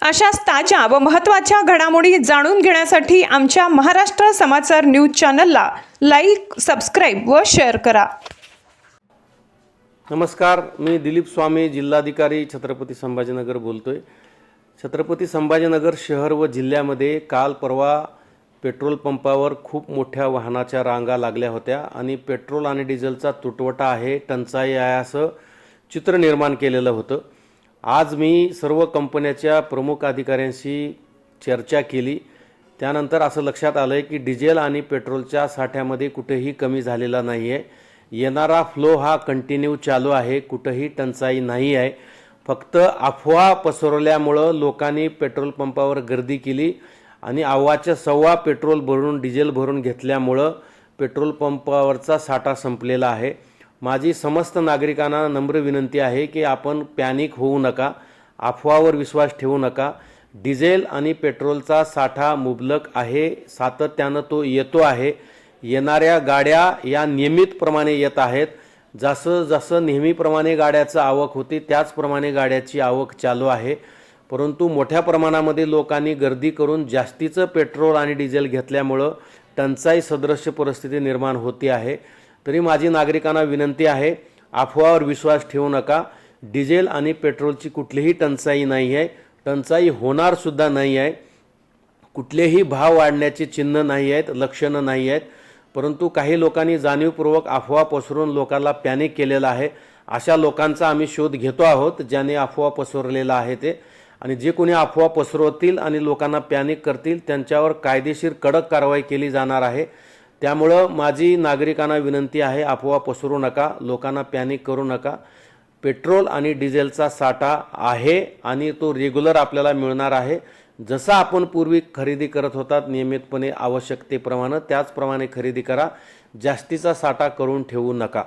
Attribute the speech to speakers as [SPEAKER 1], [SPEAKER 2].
[SPEAKER 1] अशाच ताज्या व महत्त्वाच्या घडामोडी जाणून घेण्यासाठी आमच्या महाराष्ट्र समाचार न्यूज चॅनलला लाईक, सबस्क्राईब व शेअर करा।
[SPEAKER 2] नमस्कार, मी दिलीप स्वामी, जिल्हाधिकारी छत्रपती संभाजीनगर बोलतोय। छत्रपती संभाजीनगर शहर व जिल्ह्यामध्ये काल परवा पेट्रोल पंपावर खूप मोठ्या वाहनाच्या रांगा लागल्या होत्या आणि पेट्रोल आणि डिझेलचा तुटवडा आहे, टंचाई आहे असं चित्र निर्माण केलेलं होतं। आज मी सर्व कंपन्यांच्या प्रमुख अधिकाऱ्यांशी चर्चा केली। त्यानंतर असं लक्षात आलं की डिझेल आणि पेट्रोलच्या साठ्यामध्ये कुठेही कमी झालेला नाही आहे। येणारा फ्लो हा कंटिन्यू चालू आहे, कुठेही टंचाई नाही आहे। फक्त अफवा पसरवल्यामुळं लोकांनी पेट्रोल पंपावर गर्दी केली आणि अव्वाच्या सव्वा पेट्रोल भरून डिझेल भरून घेतल्यामुळं पेट्रोल पंपावरचा साठा संपलेला आहे। माझी समस्त नागरिकांना नम्र विनंती आहे की आपण पॅनिक होऊ नका, अफवावर विश्वास ठेवू नका। डिझेल आणि पेट्रोलचा साठा मुबलक आहे, सातत्यानं तो येतो आहे। येणाऱ्या गाड्या या नियमितप्रमाणे येत आहेत। जसं जसं नेहमीप्रमाणे गाड्याची आवक होती त्याचप्रमाणे गाड्याची आवक चालू आहे। परंतु मोठ्या प्रमाणामध्ये लोकांनी गर्दी करून जास्तीचं पेट्रोल आणि डिझेल घेतल्यामुळं टंचाई सदृश्य परिस्थिती निर्माण होते आहे। तरी माझी नागरिकांना विनंती आहे, अफवावर विश्वास ठेवू नका। डिझेल आणि पेट्रोलची कुठलीही टंचाई नाही आहे, टंचाई होणार सुद्धा नाही आहे। कुठलेही भाव वाढण्याचे चिन्ह नाही आहेत, लक्षणं नाही आहेत। परंतु काही लोकांनी जाणीवपूर्वक अफवा पसरवून लोकांना पॅनिक केलेला आहे। अशा लोकांचा आम्ही शोध घेतो आहोत ज्याने अफवा पसरवलेला आहे ते, आणि जे कोणी अफवा पसरवतील आणि लोकांना पॅनिक करतील त्यांच्यावर कायदेशीर कडक कारवाई केली जाणार आहे। त्यामुळं माझी नागरिकांना विनंती आहे, अफवा पसरवू नका, लोकांना पॅनिक करू नका। पेट्रोल आणि डिझेलचा साठा आहे आणि तो रेग्युलर आपल्याला मिळणार आहे। जसं आपण पूर्वी खरेदी करत होतात नियमितपणे आवश्यकतेप्रमाणे, त्याचप्रमाणे खरेदी करा। जास्तीचा साठा करून ठेवू नका।